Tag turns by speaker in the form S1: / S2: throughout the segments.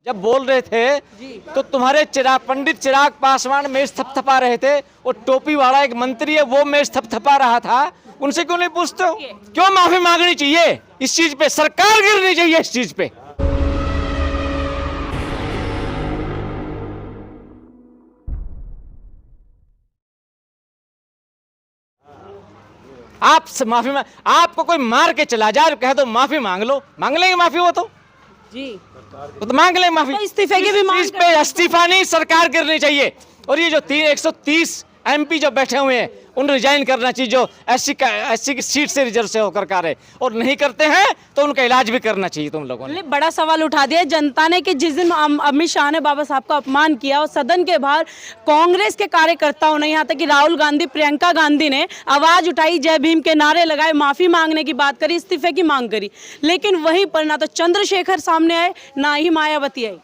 S1: जब बोल रहे थे तो तुम्हारे पंडित चिराग पासवान मेज थपथपा रहे थे, वो टोपी वाला एक मंत्री है वो मेज थपथपा रहा था, उनसे क्यों नहीं पूछते हो? क्यों माफी मांगनी चाहिए इस चीज पे? सरकार गिरनी चाहिए इस चीज पे। आप माफी आपको कोई मार के चला जाए कह दो माफी मांग लो, मांग लेंगे माफी वो तो
S2: जी,
S1: तो मांग लेंगे माफी।
S2: तो इस्तीफे की भी मांग
S1: पे इस्तीफा नहीं, सरकार गिरनी चाहिए। और ये जो 130 एमपी जो बैठे हुए हैं उन रिजाइन करना चाहिए, जो एससी की सीट से रिजर्व से होकर आ रहे, और नहीं करते हैं तो उनका इलाज भी करना चाहिए तुम लोगों ने।
S2: बड़ा सवाल उठा दिया जनता ने कि जिस दिन अमित शाह ने बाबा साहब का अपमान किया और सदन के बाहर कांग्रेस के कार्यकर्ताओं ने, यहाँ तक कि राहुल गांधी, प्रियंका गांधी ने आवाज उठाई, जय भीम के नारे लगाए, माफी मांगने की बात करी, इस्तीफे की मांग करी, लेकिन वहीं पर ना तो चंद्रशेखर सामने आए ना ही मायावती आई।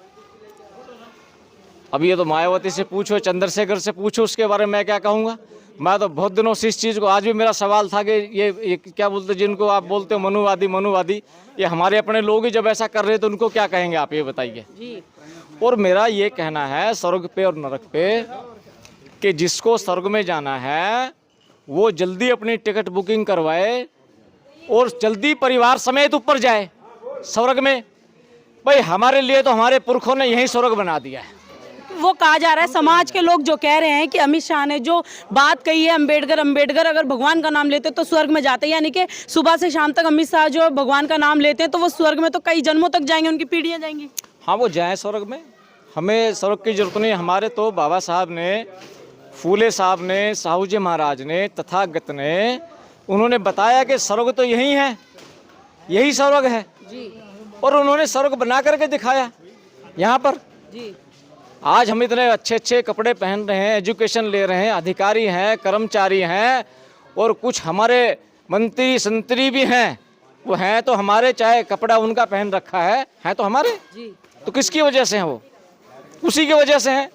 S1: अब ये तो मायावती से पूछो, चंद्रशेखर से पूछो, उसके बारे में मैं क्या कहूँगा। मैं तो बहुत दिनों से इस चीज़ को, आज भी मेरा सवाल था कि ये क्या बोलते, जिनको आप बोलते हो मनुवादी, ये हमारे अपने लोग ही जब ऐसा कर रहे हैं तो उनको क्या कहेंगे आप, ये बताइए जी। और मेरा ये कहना है स्वर्ग पे और नरक पे कि जिसको स्वर्ग में जाना है वो जल्दी अपनी टिकट बुकिंग करवाए और जल्दी परिवार समेत ऊपर जाए स्वर्ग में। भाई हमारे लिए तो हमारे पुरखों ने यही स्वर्ग बना दिया है।
S2: वो कहा जा रहा है, समाज के लोग जो कह रहे हैं कि अमित शाह ने जो बात कही है, अंबेडकर अगर भगवान का नाम लेते तो स्वर्ग में जाते, यानी कि सुबह से शाम तक अमित शाह जो भगवान का नाम लेते हैं तो वो स्वर्ग में तो कई जन्मों तक जाएंगे, उनकी पीढ़ियां जाएंगी।
S1: हाँ वो जाएं स्वर्ग में, हमें स्वर्ग की जरूरत नहीं। हमारे तो बाबा साहब ने, फूले साहब ने, साहू जी महाराज ने, तथागत ने, उन्होंने बताया कि स्वर्ग तो यही है, यही स्वर्ग है जी। और उन्होंने स्वर्ग बना करके दिखाया यहाँ पर जी। आज हम इतने अच्छे अच्छे कपड़े पहन रहे हैं, एजुकेशन ले रहे हैं, अधिकारी हैं, कर्मचारी हैं, और कुछ हमारे मंत्री संतरी भी हैं, वो हैं तो हमारे, चाहे कपड़ा उनका पहन रखा है तो हमारे जी। तो किसकी वजह से हैं? वो उसी की वजह से हैं।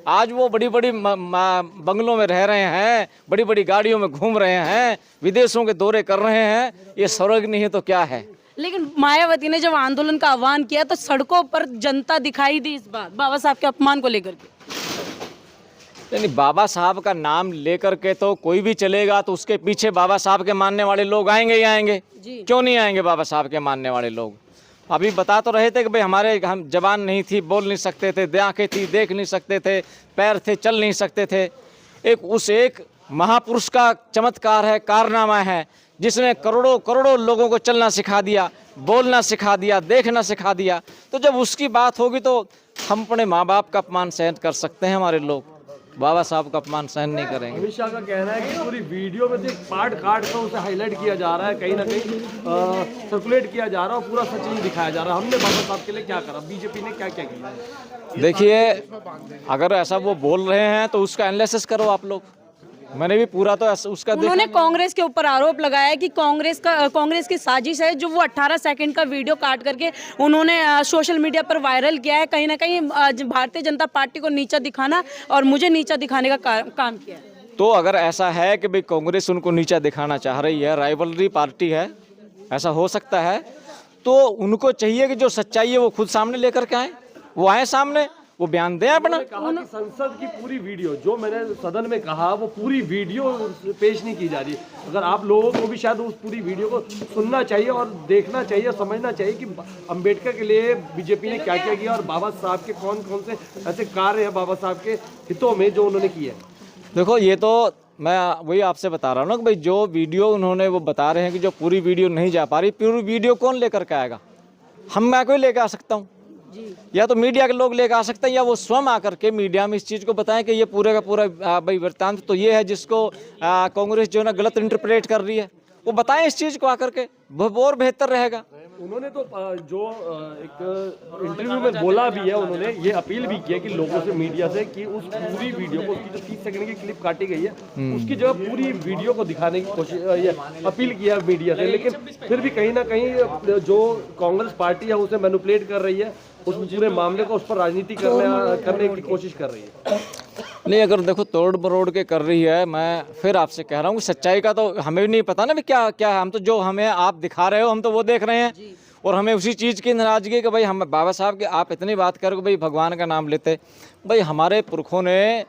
S1: आज वो बड़ी बड़ी बंगलों में रह रहे हैं, बड़ी बड़ी गाड़ियों में घूम रहे हैं, विदेशों के दौरे कर रहे हैं। ये स्वर्ग नहीं है तो क्या है?
S2: लेकिन मायावती ने जब आंदोलन का आह्वान किया तो सड़कों पर जनता दिखाई दी इस बार बाबा साहब के अपमान को लेकर के।
S1: नहीं, बाबा साहब का नाम लेकर के तो कोई भी चलेगा तो उसके पीछे बाबा साहब के मानने वाले लोग आएंगे ही आएंगे जी। क्यों नहीं आएंगे बाबा साहब के मानने वाले लोग? अभी बता तो रहे थे कि भाई हम जबान नहीं थी, बोल नहीं सकते थे, आंखें थी, देख नहीं सकते थे, पैर थे, चल नहीं सकते थे। एक महापुरुष का चमत्कार है, कारनामा है, जिसने करोड़ों करोड़ों लोगों को चलना सिखा दिया, बोलना सिखा दिया, देखना सिखा दिया। तो जब उसकी बात होगी तो हम अपने माँ बाप का अपमान सहन कर सकते हैं, हमारे लोग बाबा साहब का अपमान सहन नहीं करेंगे।
S3: अमित शाह का कहना है कि पूरी वीडियो में से एक पार्ट काट कर उसे हाईलाइट किया जा रहा है, कहीं ना कहीं सर्कुलेट किया जा रहा है और पूरा सच नहीं दिखाया जा रहा है। हमने बाबा साहब के लिए क्या करा, बीजेपी ने क्या क्या किया?
S1: देखिए, अगर ऐसा वो बोल रहे हैं तो उसका एनालिसिस करो आप लोग। मैंने भी पूरा तो उसका
S2: उन्होंने कांग्रेस के ऊपर आरोप लगाया कि कांग्रेस की साजिश है, जो वो 18 सेकंड का वीडियो काट करके उन्होंने सोशल मीडिया पर वायरल किया है, कहीं ना कहीं भारतीय जनता पार्टी को नीचा दिखाना और मुझे नीचा दिखाने का काम किया है।
S1: तो अगर ऐसा है कि भाई कांग्रेस उनको नीचा दिखाना चाह रही है, राइवलरी पार्टी है, ऐसा हो सकता है, तो उनको चाहिए कि जो सच्चाई है वो खुद सामने लेकर के आए, वो आए सामने, वो बयान दें अपना।
S3: कहा कि संसद की पूरी वीडियो, जो मैंने सदन में कहा, वो पूरी वीडियो पेश नहीं की जा रही। अगर आप लोगों को भी शायद उस पूरी वीडियो को सुनना चाहिए और देखना चाहिए, समझना चाहिए कि अंबेडकर के लिए बीजेपी ने क्या क्या किया और बाबा साहब के कौन कौन से ऐसे कार्य हैं बाबा साहब के हितों में जो उन्होंने किए। देखो,
S1: ये तो मैं वही आपसे बता रहा हूँ ना कि भाई जो वीडियो उन्होंने, वो बता रहे हैं कि जो पूरी वीडियो नहीं जा पा रही, पूरी वीडियो कौन लेकर के आएगा? मैं कोई लेकर आ सकता हूँ, या तो मीडिया के लोग लेकर आ सकते हैं, या वो स्वयं आकर के मीडिया में इस चीज़ को बताएं कि ये पूरे का पूरा भाई वृत्तांत तो ये है जिसको कांग्रेस जो है ना गलत इंटरप्रेट कर रही है, वो बताएं इस चीज़ को आकर के, और बेहतर रहेगा।
S3: उन्होंने तो जो एक इंटरव्यू में बोला भी है, उन्होंने ये अपील भी किया कि लोगों से, मीडिया से, कि उस पूरी वीडियो को, उसकी जो 30 सेकंड की क्लिप काटी गई है, उसकी जो पूरी वीडियो को दिखाने की कोशिश, ये अपील किया मीडिया से। लेकिन फिर भी कहीं ना कहीं जो कांग्रेस पार्टी है उसे मैनिपुलेट कर रही है, उस पूरे मामले को, उस पर राजनीति करने की कोशिश कर रही है।
S1: नहीं, अगर देखो तोड़ मरोड़ के कर रही है, मैं फिर आपसे कह रहा हूँ सच्चाई का तो हमें भी नहीं पता ना भी क्या क्या। हम तो जो हमें आप दिखा रहे हो हम तो वो देख रहे हैं, और हमें उसी चीज़ की नाराज़गी कि भाई हम बाबा साहब के आप इतनी बात करो कि भाई भगवान का नाम लेते। भाई हमारे पुरखों ने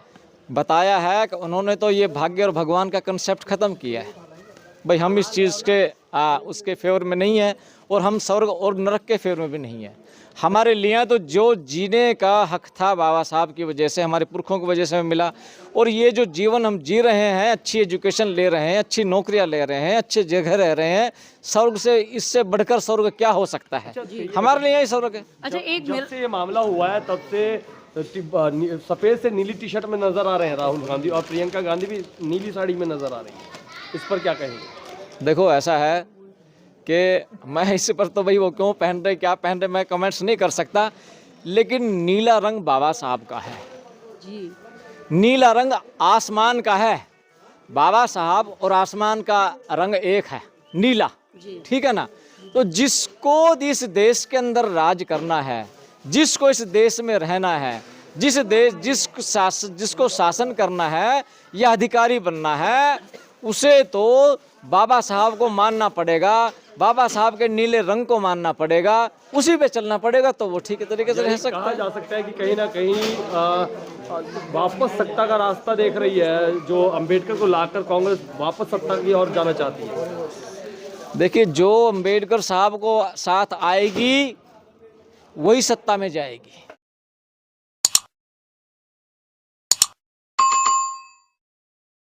S1: बताया है कि उन्होंने तो ये भाग्य और भगवान का कंसेप्ट ख़त्म किया है। भाई हम इस चीज़ के उसके फेवर में नहीं है और हम स्वर्ग और नरक के फेवर में भी नहीं है। हमारे लिए तो जो जीने का हक था बाबा साहब की वजह से, हमारे पुरखों की वजह से हमें मिला, और ये जो जीवन हम जी रहे हैं, अच्छी एजुकेशन ले रहे हैं, अच्छी नौकरियां ले रहे हैं, अच्छे जगह रह रहे हैं, स्वर्ग से इससे बढ़कर स्वर्ग क्या हो सकता है? हमारे लिए यही स्वर्ग है।
S2: अच्छा, एक
S3: जब से ये मामला हुआ है तब से सफेद से नीली टी शर्ट में नजर आ रहे हैं राहुल गांधी, और प्रियंका गांधी भी नीली साड़ी में नजर आ रही है। इस पर क्या कहेंगे?
S1: देखो ऐसा है कि मैं इस पर तो भाई वो क्यों पहन रहे क्या पहन रहे मैं कमेंट्स नहीं कर सकता, लेकिन नीला रंग बाबा साहब का है
S2: जी,
S1: नीला रंग आसमान का है। बाबा साहब और आसमान का रंग एक है, नीला, ठीक है ना। तो जिसको इस देश के अंदर राज करना है, जिसको इस देश में रहना है, जिसको शासन करना है या अधिकारी बनना है, उसे तो बाबा साहब को मानना पड़ेगा, बाबा साहब के नीले रंग को मानना पड़ेगा, उसी पे चलना पड़ेगा, तो वो ठीक तरीके से रह सकता है।
S3: कहा जा सकता है कि कहीं ना कहीं वापस सत्ता का रास्ता देख रही है, जो अंबेडकर को लाकर कांग्रेस वापस सत्ता की ओर जाना चाहती है।
S1: देखिए, जो अंबेडकर साहब को साथ आएगी वही सत्ता में जाएगी।